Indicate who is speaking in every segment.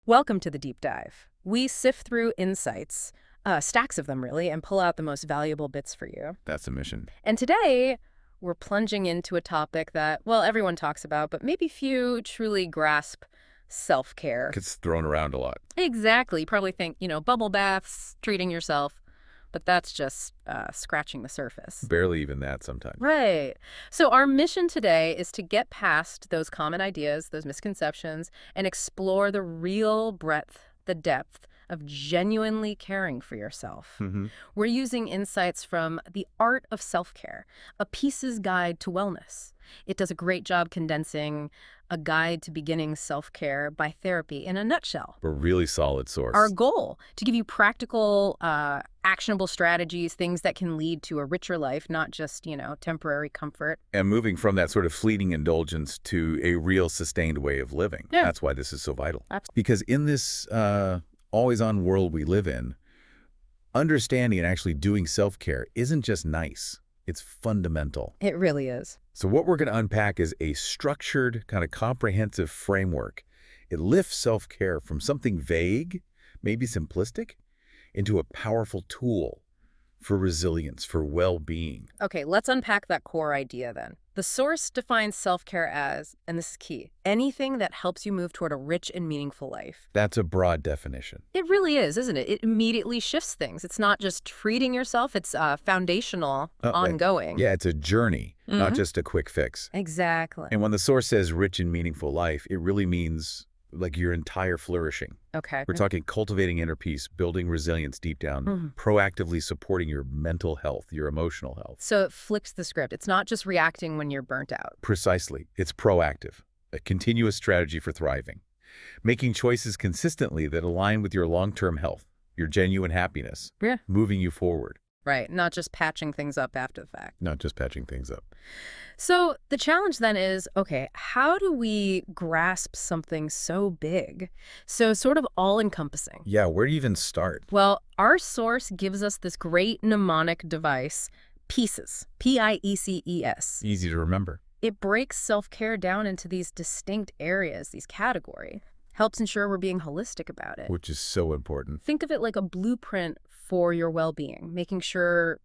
Speaker 1: Welcome to the deep dive. We sift through insights, stacks of them really, and pull out the most valuable bits for you.
Speaker 2: That's a mission.
Speaker 1: And today, we're plunging into a topic that, well, everyone talks about, but maybe few truly grasp self-care.
Speaker 2: It's thrown around a lot.
Speaker 1: Exactly. You probably think, bubble baths, treating yourself, but that's just scratching the surface.
Speaker 2: Barely even that sometimes.
Speaker 1: Right. So our mission today is to get past those common ideas, those misconceptions, and explore the real breadth, the depth of genuinely caring for yourself. We're using insights from The Art of Self-Care, a piece's guide to wellness. It does a great job condensing a guide to beginning self-care by therapy in a nutshell.
Speaker 2: A really solid source.
Speaker 1: Our goal, to give you practical, actionable strategies, things that can lead to a richer life, not just, temporary comfort.
Speaker 2: And moving from that sort of fleeting indulgence to a real sustained way of living.
Speaker 1: Yeah.
Speaker 2: That's why this is so vital.
Speaker 1: Absolutely.
Speaker 2: Because in this always-on world we live in, understanding and actually doing self-care isn't just nice. It's fundamental.
Speaker 1: It really is.
Speaker 2: So what we're going to unpack is a structured, kind of comprehensive framework. It lifts self-care from something vague, maybe simplistic, into a powerful tool for resilience, for well-being.
Speaker 1: Okay, let's unpack that core idea then. The source defines self-care as, and this is key, anything that helps you move toward a rich and meaningful life.
Speaker 2: That's a broad definition.
Speaker 1: It really is, isn't it? It immediately shifts things. It's not just treating yourself, it's foundational, ongoing.
Speaker 2: Yeah, it's a journey, not just a quick fix.
Speaker 1: Exactly.
Speaker 2: And when the source says rich and meaningful life, it really means like your entire flourishing.
Speaker 1: Okay.
Speaker 2: We're talking cultivating inner peace, building resilience deep down, proactively supporting your mental health, your emotional health.
Speaker 1: So it flips the script. It's not just reacting when you're burnt out.
Speaker 2: Precisely. It's proactive, a continuous strategy for thriving, making choices consistently that align with your long-term health, your genuine happiness, moving you forward.
Speaker 1: Right, not just patching things up after the fact.
Speaker 2: Not just patching things up.
Speaker 1: So the challenge then is, okay, how do we grasp something so big, so sort of all-encompassing?
Speaker 2: Yeah, where do you even start?
Speaker 1: Well, our source gives us this great mnemonic device, PIECES, P-I-E-C-E-S.
Speaker 2: Easy to remember.
Speaker 1: It breaks self-care down into these distinct areas, these categories. Helps ensure we're being holistic about it.
Speaker 2: Which is so important.
Speaker 1: Think of it like a blueprint for your well-being, making sure,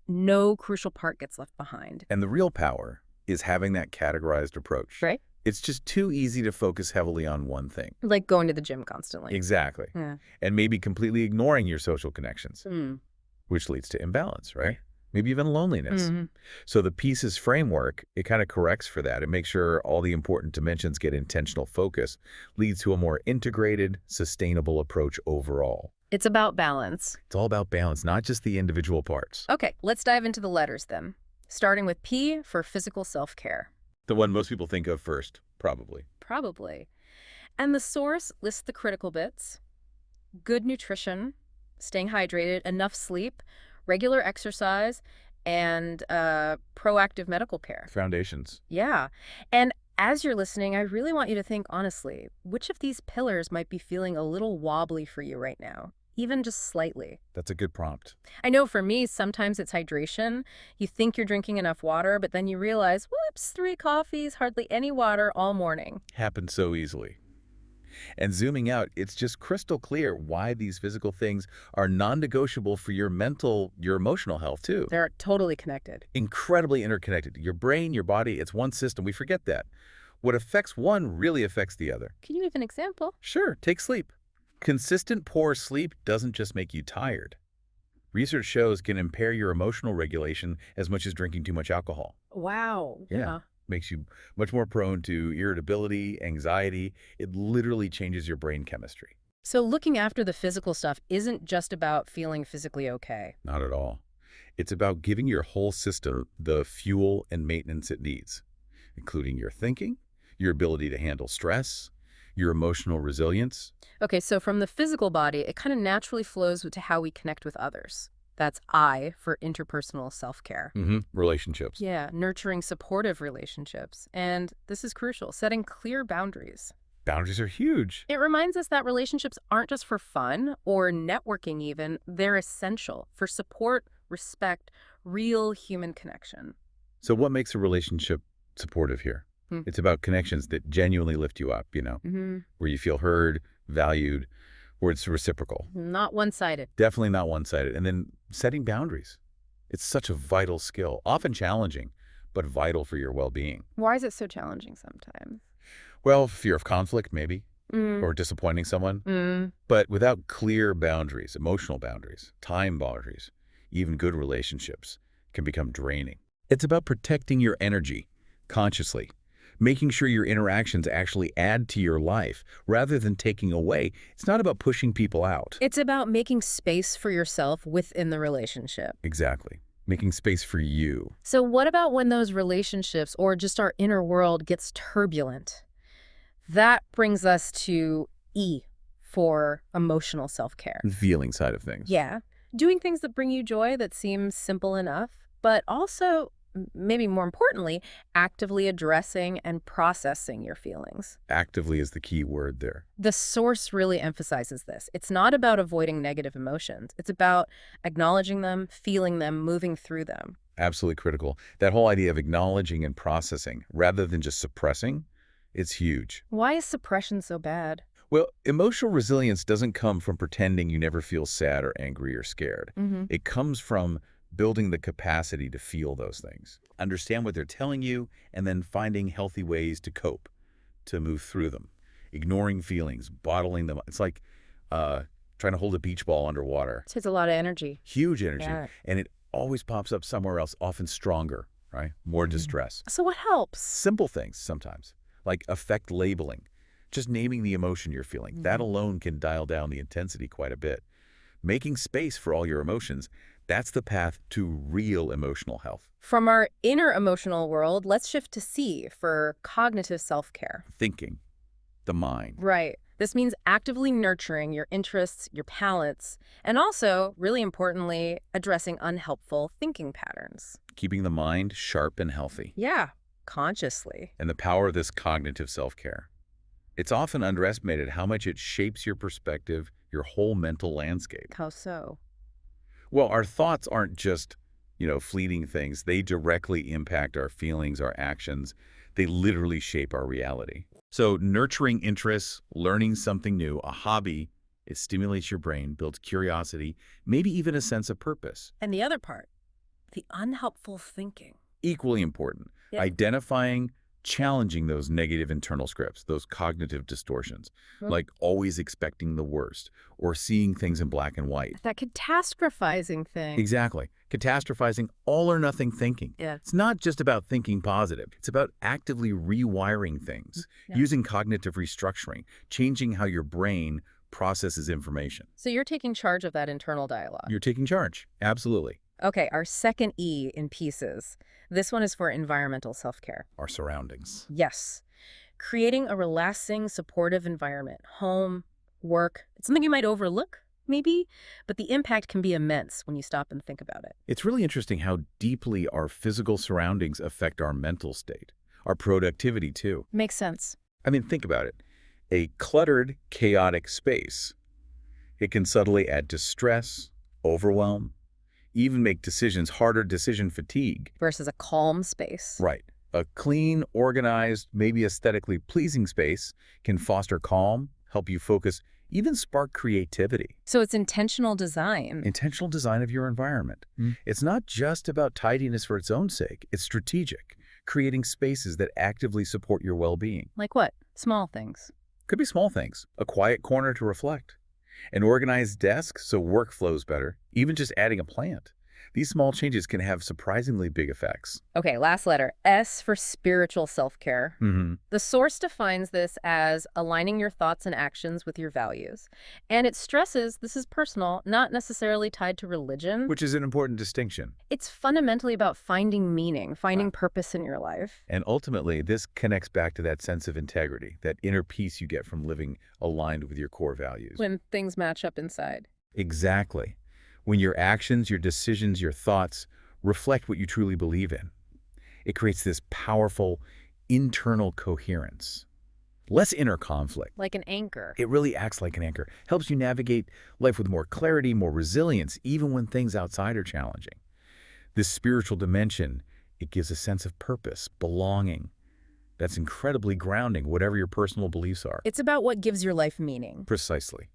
Speaker 1: no crucial part gets left behind.
Speaker 2: And the real power is having that categorized approach.
Speaker 1: Right.
Speaker 2: It's just too easy to focus heavily on one thing.
Speaker 1: Like going to the gym constantly.
Speaker 2: Exactly.
Speaker 1: Yeah.
Speaker 2: And maybe completely ignoring your social connections, which leads to imbalance, right? Maybe even loneliness. So the PIECES framework, it kind of corrects for that. It makes sure all the important dimensions get intentional focus, leads to a more integrated, sustainable approach overall.
Speaker 1: It's about balance.
Speaker 2: It's all about balance, not just the individual parts.
Speaker 1: Okay, let's dive into the letters then. Starting with P for physical self-care.
Speaker 2: The one most people think of first, probably.
Speaker 1: Probably. And the source lists the critical bits. Good nutrition, staying hydrated, enough sleep, regular exercise, and proactive medical care.
Speaker 2: Foundations.
Speaker 1: Yeah. And as you're listening, I really want you to think honestly, which of these pillars might be feeling a little wobbly for you right now? Even just slightly.
Speaker 2: That's a good prompt.
Speaker 1: I know for me, sometimes it's hydration. You think you're drinking enough water, but then you realize, whoops, 3 coffees, hardly any water all morning.
Speaker 2: Happens so easily. And zooming out, it's just crystal clear why these physical things are non-negotiable for your mental, your emotional health too.
Speaker 1: They're totally connected.
Speaker 2: Incredibly interconnected. Your brain, your body, it's one system. We forget that. What affects one really affects the other.
Speaker 1: Can you give an example?
Speaker 2: Sure, take sleep. Consistent poor sleep doesn't just make you tired. Research shows can impair your emotional regulation as much as drinking too much alcohol.
Speaker 1: Wow.
Speaker 2: Yeah. Makes you much more prone to irritability, anxiety. It literally changes your brain chemistry.
Speaker 1: So looking after the physical stuff isn't just about feeling physically okay.
Speaker 2: Not at all. It's about giving your whole system the fuel and maintenance it needs, including your thinking, your ability to handle stress, your emotional resilience.
Speaker 1: Okay, so from the physical body, it kind of naturally flows to how we connect with others. That's I for interpersonal self-care.
Speaker 2: Relationships.
Speaker 1: Yeah, nurturing supportive relationships. And this is crucial, setting clear boundaries.
Speaker 2: Boundaries are huge.
Speaker 1: It reminds us that relationships aren't just for fun or networking even. They're essential for support, respect, real human connection.
Speaker 2: So what makes a relationship supportive here? It's about connections that genuinely lift you up, where you feel heard, valued, where it's reciprocal.
Speaker 1: Not one-sided.
Speaker 2: Definitely not one-sided. And then setting boundaries. It's such a vital skill, often challenging, but vital for your well-being.
Speaker 1: Why is it so challenging sometimes?
Speaker 2: Well, fear of conflict, maybe,
Speaker 1: Mm.
Speaker 2: or disappointing someone.
Speaker 1: Mm.
Speaker 2: But without clear boundaries, emotional boundaries, time boundaries, even good relationships can become draining. It's about protecting your energy consciously, making sure your interactions actually add to your life rather than taking away. It's not about pushing people out.
Speaker 1: It's about making space for yourself within the relationship.
Speaker 2: Exactly. Making space for you.
Speaker 1: So what about when those relationships or just our inner world gets turbulent? That brings us to E for emotional self-care.
Speaker 2: The feeling side of things.
Speaker 1: Yeah, doing things that bring you joy that seems simple enough, but also, maybe more importantly, actively addressing and processing your feelings.
Speaker 2: Actively is the key word there.
Speaker 1: The source really emphasizes this. It's not about avoiding negative emotions. It's about acknowledging them, feeling them, moving through them.
Speaker 2: Absolutely critical. That whole idea of acknowledging and processing rather than just suppressing, it's huge.
Speaker 1: Why is suppression so bad?
Speaker 2: Well, emotional resilience doesn't come from pretending you never feel sad or angry or scared.
Speaker 1: Mm-hmm.
Speaker 2: It comes from building the capacity to feel those things, understand what they're telling you, and then finding healthy ways to cope, to move through them. Ignoring feelings, bottling them. It's like trying to hold a beach ball underwater.
Speaker 1: It takes a lot of energy.
Speaker 2: Huge energy.
Speaker 1: Yeah.
Speaker 2: And it always pops up somewhere else, often stronger, right? More distress.
Speaker 1: So what helps?
Speaker 2: Simple things sometimes, like affect labeling. Just naming the emotion you're feeling. That alone can dial down the intensity quite a bit. Making space for all your emotions, that's the path to real emotional health.
Speaker 1: From our inner emotional world, let's shift to C for cognitive self-care.
Speaker 2: Thinking, the mind.
Speaker 1: Right. This means actively nurturing your interests, your talents, and also, really importantly, addressing unhelpful thinking patterns.
Speaker 2: Keeping the mind sharp and healthy.
Speaker 1: Yeah, consciously.
Speaker 2: And the power of this cognitive self-care. It's often underestimated how much it shapes your perspective, your whole mental landscape.
Speaker 1: How so?
Speaker 2: Well, our thoughts aren't just, fleeting things. They directly impact our feelings, our actions. They literally shape our reality. So nurturing interests, learning something new, a hobby, it stimulates your brain, builds curiosity, maybe even a sense of purpose.
Speaker 1: And the other part, the unhelpful thinking.
Speaker 2: Equally important,
Speaker 1: Yeah.
Speaker 2: identifying, challenging those negative internal scripts, those cognitive distortions, like always expecting the worst or seeing things in black and white.
Speaker 1: That catastrophizing thing.
Speaker 2: Exactly. Catastrophizing, all or nothing thinking.
Speaker 1: Yeah.
Speaker 2: It's not just about thinking positive. It's about actively rewiring things,
Speaker 1: Yeah.
Speaker 2: using cognitive restructuring, changing how your brain processes information.
Speaker 1: So you're taking charge of that internal dialogue.
Speaker 2: You're taking charge. Absolutely.
Speaker 1: Okay, our second E in pieces. This one is for environmental self-care.
Speaker 2: Our surroundings.
Speaker 1: Yes. Creating a relaxing, supportive environment. Home, work. It's something you might overlook, maybe, but the impact can be immense when you stop and think about it.
Speaker 2: It's really interesting how deeply our physical surroundings affect our mental state, our productivity too.
Speaker 1: Makes sense.
Speaker 2: I mean, think about it. A cluttered, chaotic space, it can subtly add to stress, overwhelm, even make decisions harder, decision fatigue.
Speaker 1: Versus a calm space.
Speaker 2: Right. A clean, organized, maybe aesthetically pleasing space can foster calm, help you focus, even spark creativity.
Speaker 1: So it's intentional design.
Speaker 2: Intentional design of your environment. It's not just about tidiness for its own sake. It's strategic, creating spaces that actively support your well-being.
Speaker 1: Like what? Small things.
Speaker 2: Could be small things, a quiet corner to reflect, an organized desk so work flows better, even just adding a plant. These small changes can have surprisingly big effects.
Speaker 1: Okay, last letter. S for spiritual self-care.
Speaker 2: Mm-hmm.
Speaker 1: The source defines this as aligning your thoughts and actions with your values. And it stresses this is personal, not necessarily tied to religion.
Speaker 2: Which is an important distinction.
Speaker 1: It's fundamentally about finding meaning, finding purpose in your life.
Speaker 2: And ultimately, this connects back to that sense of integrity, that inner peace you get from living aligned with your core values.
Speaker 1: When things match up inside.
Speaker 2: Exactly. When your actions, your decisions, your thoughts reflect what you truly believe in. It creates this powerful internal coherence. Less inner conflict.
Speaker 1: Like an anchor.
Speaker 2: It really acts like an anchor. Helps you navigate life with more clarity, more resilience, even when things outside are challenging. This spiritual dimension, it gives a sense of purpose, belonging, That's incredibly grounding, whatever your personal beliefs are.
Speaker 1: It's about what gives your life meaning.
Speaker 2: Precisely.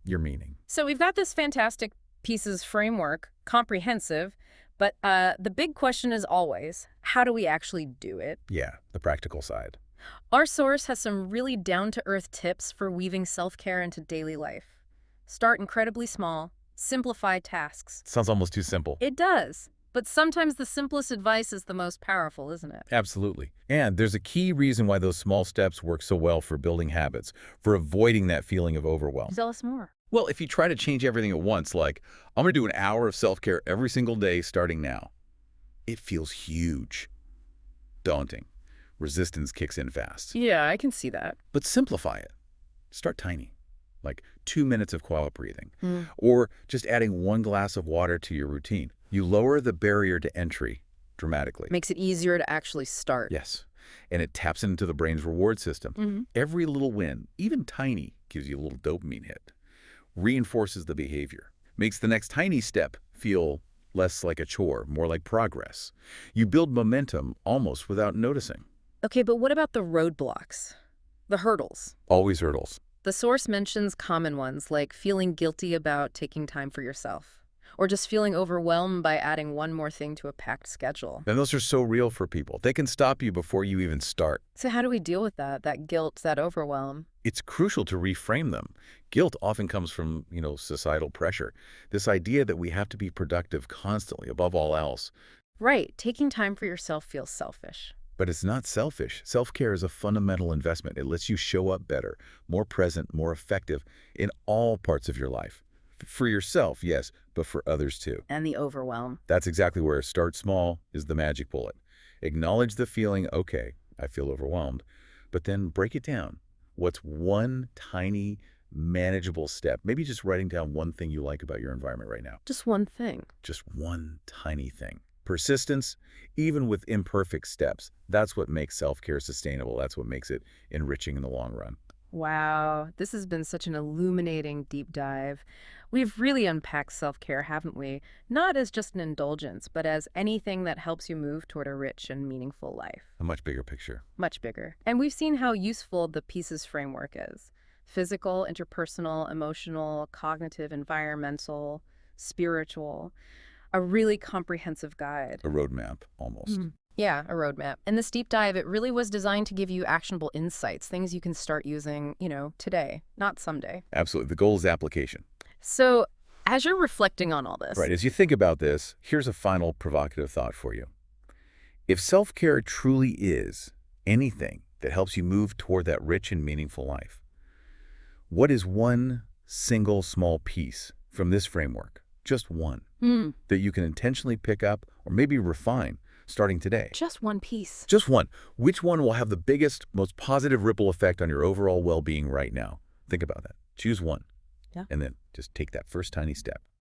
Speaker 2: Your meaning.
Speaker 1: So we've got this fantastic pieces framework, comprehensive, but the big question is always, how do we actually do it?
Speaker 2: Yeah, the practical side.
Speaker 1: Our source has some really down-to-earth tips for weaving self-care into daily life. Start incredibly small, simplify tasks.
Speaker 2: Sounds almost too simple.
Speaker 1: It does, but sometimes the simplest advice is the most powerful, isn't it?
Speaker 2: Absolutely. And there's a key reason why those small steps work so well for building habits, for avoiding that feeling of overwhelm.
Speaker 1: Tell us more.
Speaker 2: Well, if you try to change everything at once, like, I'm going to do an hour of self-care every single day starting now, it feels huge, daunting. Resistance kicks in fast.
Speaker 1: Yeah, I can see that.
Speaker 2: But simplify it. Start tiny, like 2 minutes of quiet breathing, or just adding 1 glass of water to your routine. You lower the barrier to entry dramatically.
Speaker 1: Makes it easier to actually start.
Speaker 2: Yes, and it taps into the brain's reward system. Every little win, even tiny, gives you a little dopamine hit, reinforces the behavior, makes the next tiny step feel less like a chore, more like progress. You build momentum almost without noticing.
Speaker 1: Okay, but what about the roadblocks? The hurdles?
Speaker 2: Always hurdles.
Speaker 1: The source mentions common ones like feeling guilty about taking time for yourself, or just feeling overwhelmed by adding one more thing to a packed schedule.
Speaker 2: And those are so real for people. They can stop you before you even start.
Speaker 1: So how do we deal with that guilt, that overwhelm?
Speaker 2: It's crucial to reframe them. Guilt often comes from, societal pressure. This idea that we have to be productive constantly, above all else.
Speaker 1: Right, taking time for yourself feels selfish.
Speaker 2: But it's not selfish. Self-care is a fundamental investment. It lets you show up better, more present, more effective in all parts of your life. For yourself, yes, but for others too.
Speaker 1: And the overwhelm.
Speaker 2: That's exactly where start small is the magic bullet. Acknowledge the feeling, okay, I feel overwhelmed, but then break it down. What's one tiny, manageable step? Maybe just writing down one thing you like about your environment right now.
Speaker 1: Just one thing.
Speaker 2: Just one tiny thing. Persistence, even with imperfect steps, that's what makes self-care sustainable. That's what makes it enriching in the long run.
Speaker 1: Wow, this has been such an illuminating deep dive. We've really unpacked self-care, haven't we? Not as just an indulgence, but as anything that helps you move toward a rich and meaningful life.
Speaker 2: A much bigger picture.
Speaker 1: Much bigger. And we've seen how useful the pieces framework is. Physical, interpersonal, emotional, cognitive, environmental, spiritual. A really comprehensive guide.
Speaker 2: A roadmap, almost.
Speaker 1: Yeah, a roadmap. And this deep dive, it really was designed to give you actionable insights, things you can start using, today, not someday.
Speaker 2: Absolutely. The goal is application.
Speaker 1: So as you're reflecting on all this.
Speaker 2: Right. As you think about this, here's a final provocative thought for you. If self-care truly is anything that helps you move toward that rich and meaningful life, what is one single small piece from this framework, just one, that you can intentionally pick up or maybe refine starting today?
Speaker 1: Just one piece.
Speaker 2: Just one. Which one will have the biggest, most positive ripple effect on your overall well-being right now? Think about that. Choose one.
Speaker 1: Yeah.
Speaker 2: And then just take that first tiny step.